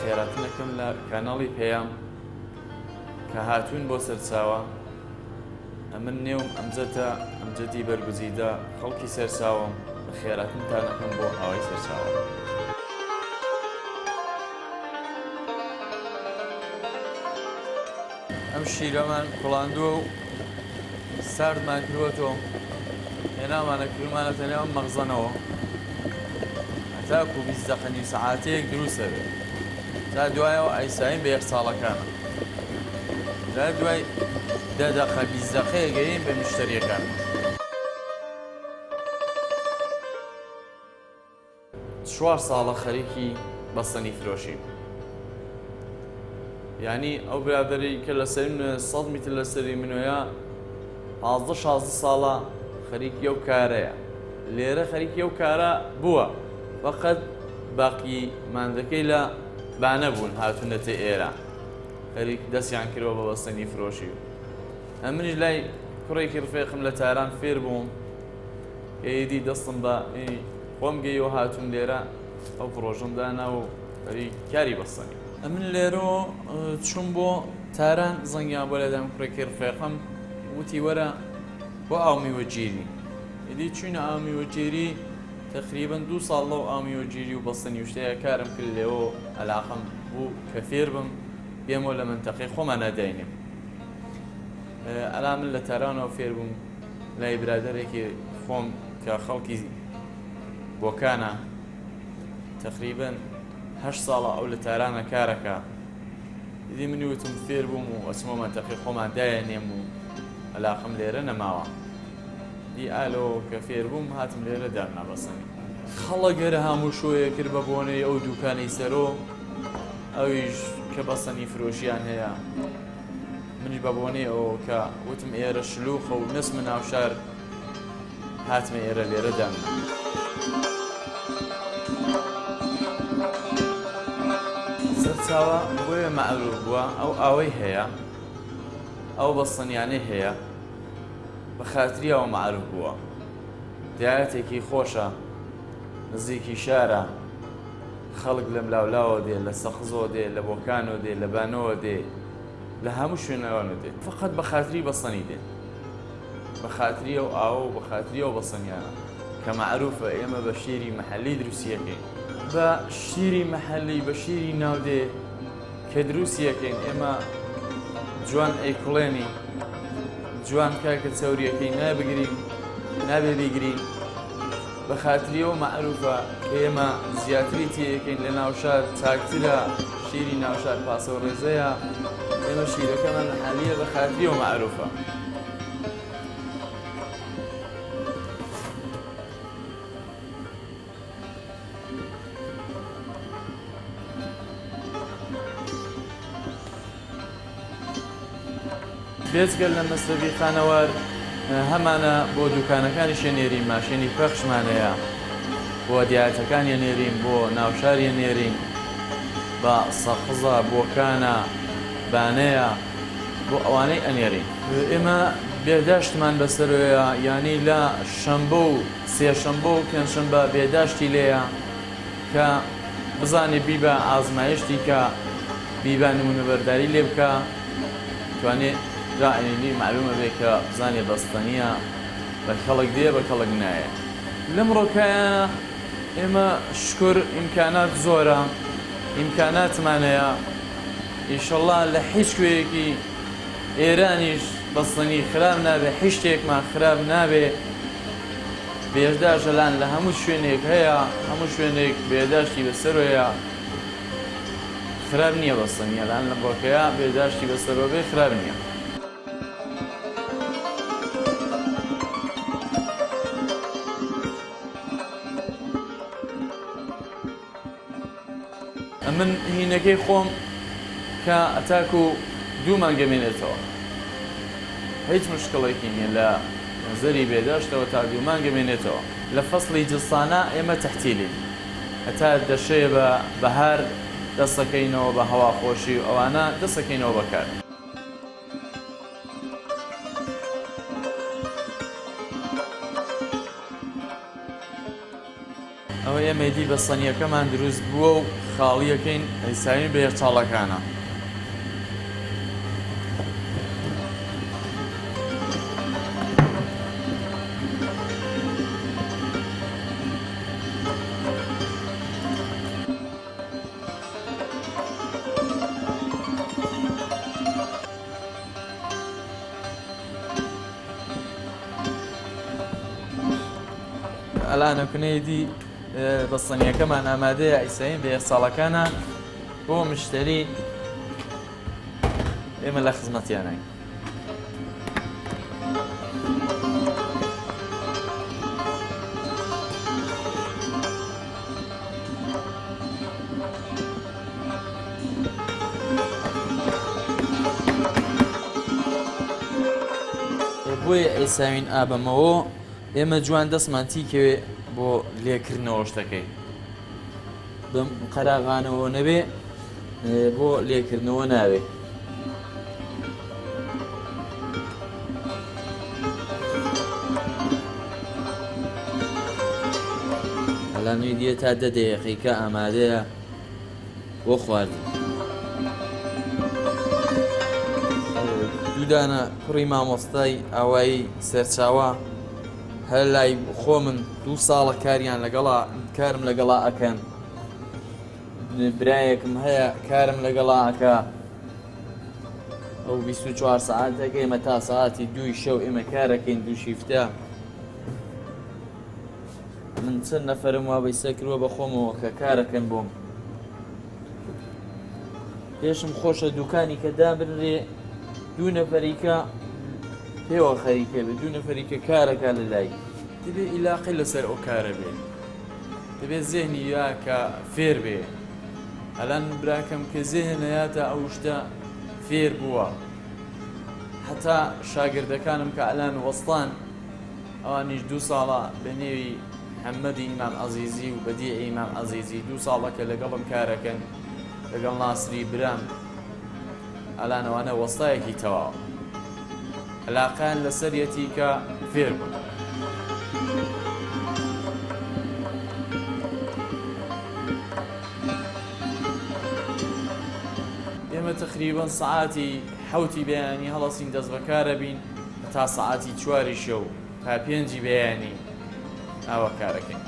خێراتنەکەم لە کاناڵی پێیام کە هاتوون بۆ سەرچاوە ئەمن نێوم ئەمجەدی بەرگوزیدە خەڵکی سەرچاوم بە خێراتنتانەکەم بۆ ئاوای سەرچاوە. ئەم شیرەمان کوڵاندووە و ساردمان کردوەتەوە هێنامانە کردمانەتە نێوان مەغزەنەوە هەتاکو 20 دقە نیم سەعاتەیەک دروستە بێت تا دوایەوە ئایساین بە 1 ساڵەکانە تا دوای 10 دقە 20 دقەیە گەیین بە مشتریەکان. 4 ساڵە خەریکی بەستنی فرۆشی، یعنی ئەو برادەری کە لەسەر 100 میتر لەسەری منۆیە 15-16 ساڵە خەریکی ئەو کارەیە. لێرە خەریکی ئەو کارە بووە، فقط باقی ماندەکەی لە بانە بوون هاتوونەتە ئێرە خەریک دەستیان کردەوە بە بەستنی فرۆشی. ئەمنیش لای کوڕێکی ڕفێقم لە تاران فێر بووم ئێدی دەستم بە خۆم گەیەوە هاتوون لێرە ئەو پرۆژەمدانا و کاری بەستنی. ئەمن لێرە چوون بۆ تاران زەنگیان بۆ لەدام کوڕێکی ڕفێقم وتی وەرە بۆ ئاو میوەگیری. ئیدی چوینە ئاو میوەگیری تقریبا 2 ساڵ لەو ئاو میوەگیری و بەستنی شتەیە کارم کرد لێەوە عەلاقەم بوو کە فێر بم بێمەوە لە منتەقەی خۆمان نەداینێم. ئەلا من لە تارانەوە فێر بووم لای برادەرێکی خۆم کە خەڵکی بۆکانە تقریبا 8 ساڵە ئەو لە تارانە کارەکە. دیدی منی وتم فێر بووم و ئەچمە منتەقەی خۆمان دایەنێم و عەلاقەم لێرە نەماوە. دی ئالۆ کە فێر بووم هاتم لێرە دارنا بەستنی. خەڵک گەرە هەموو شۆیە کرد بە بۆنەی ئەو دوکانەی سەرۆ ئەویش کە بەستنی فرۆشیان هەیە. منی بە بۆنەی ئەوە کە وتم ئێرە شلوخە و نسمە ناوشار هاتمە ئێرە لێرە دارنا. سەرچاوە بۆیە مەعروف بووە ئەو ئاوەی هەیە ئەو بەستنیانەی هەیە بە خاتری ئەوە مەعروف بووە. دیارەتێکی خۆشە، نزیکی شارە، خەڵک لە ملاولاوە دێ، لە سەخزەوە دێ، لە بۆکانەوە دێ، لە بانەوە دێ، لە هەموو شوێنەوە دێ، فقط بە خاتری بەستنی دێن، بە خاتری ئەو ئاوە و بە خاتری ئەو بەستنیانە کە مەعروفە. ئێمە بە شیری مەحەللی دروستیەکەین، بە شیری مەحەللی بە شیری ناودێ کە دروستیەکەین. ئێمە جوان ئەیکوڵێنی جوان کاکە چاوریەکەی نابگرین نابێ بیگرین بە خاتریەوە مەعروفە کە ئێمە زیاتری تێیەکەین لە ناوشار چاکترە شیری ناوشار پاسە و ڕێزەیە. ئێمە شیرەکەمان مەحەلیە بە خاتریەوە مەعروفە. بێجگەل لە مەسرەفی خانەوار هەمانە بۆ دوکانەکانی شوێنێرین ماشێنی پەخشمانەیە، بۆ دیاتەکان یێنێرین، بۆ ناوشار یێنێرین، بە سەخزە بۆکانە بانەیە، بۆ ئەوانەی ئەنێرین. ئێمە بێداشتمان بەسەرەوەیە، یانی لە شەمبە و سێشەمبە و پێنجشەمبە بێداشتی لێیە کە بزانێ بیبە ئازمایشتی کە بیبە نمونەبەرداری لێ بکە توانێ جائێنی معلومە بێ کە بزانێ بەستنیە بە کەڵک دێ بە کەڵک نایە. لەم ڕۆکایە ئێمە شکر ئیمکانات زۆرە، ئیمکاناتمانەیە. ئینشەڵڵا لە هیچ کوێیەکی ئێرانیش بەستنی خراپ نابێ، هیچ شتێکمان خراپ نابێ. بێداشە لان لە هەموو شوێنێک هەیە، هەموو شوێنێک بێداشتی بەسەرەوەیە، خراپ نییە بەستنیە لاان لە بۆکەیە بێداشتی بەسەرۆبێ خراپ نییە. من هینەکەی خۆم کە ئەتاکو دوو مانگە مێنێتەوە هیچ مشکڵێکی نییە لە نەزەری بێداشتەوە تا دوو مانگە مێنێتەوە. لە فەسڵی جستانە ئێمە تەحتیلین هەتا دەشەیە بە بەهار دەستەکەینەوە بە هەواخۆشی و ئەوانە دەستەکەینەوە بەکار. ئەوە ئێمەدی بەستەنیەکەمان دروست بووە و خاڵیەکەین ئەیساوین بە یەخچاڵەکانە. ئەلانەکونەیەدی بەستەنیەکەمان ئامادەیە ئیساین بە یەخچاڵەکانە بۆ مشتری ئێمە لە خزمەتیانین. بۆیە ئەیساوین ئابەمەوە ئێمە جوان دەستمان تیکەوێ بۆ لێکردنەوە شتەکەی بم قەراغانەوە نەبێ بۆ لێکردنەوە ناوێ. ئەلانوی دیە تا 10 دقیقە ئامادەیە بۆ خواردن. دوودانە کوڕی مامۆستای ئاوایی سەرچاوە هەر لای خۆ من 2 ساڵە کارم لەگەڵا ئەکەن. برایەکم هەیە کارم لەگەڵا ئەکا ئەو 24 ساعاتەکە ئێمە تا ساعتی 2 شەو ئێمە کارەکەین 2 شیفتە. من چەند نەفەرم وا بەیسە کردووە بە خۆمەوە کە کارەکەن بۆم. پێشم خۆشە دوکانی کە دابرێ 2 نەفەریکە پێوە خەریکە بێ 2 نەفەریکە کارەکە لە لای دەبێ ئیلاقی لەسەر ئەو کارە بێ دەبێت زێهنی یا کە فێر بێ. ئەلان براکەم کە زێهنەیاتە ئەو شتە فێر بووە. حتا شاگردەکانم کە ئەلان وەستان ئەوانیش 2 ساڵە بە نێوی محەممەدی ئیمام عەزیزی و بەدیع ئیمام عەزیزی 2 ساڵەکە لەگەڵم کارەکەن لەگەڵ ناسری برام ئەلان ئەوانە وەستایەکی تەواو علاقیان لەسەر یەتی کە فێر بوون. ئێمە تقریباً سعاتی 7 بەیانی هەڵەسین دەست بەکارە بین تا سعاتی 4 شەو تا 5 بەیانی ئاوە کارەکەین.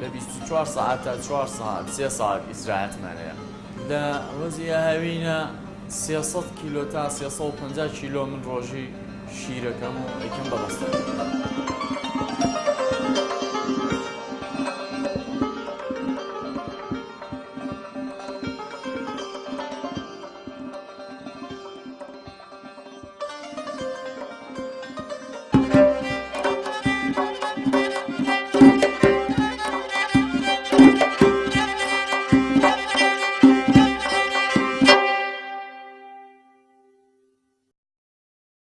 لە 24 ساعت تا 4 ساعت 3 ساعت ئیسراحەتمانەیە. لە وەزیە هاوینە 300 کیلۆ تا 350 کیلۆ من ڕۆژی شیرەکەم و ئەیکەم بەبەستە.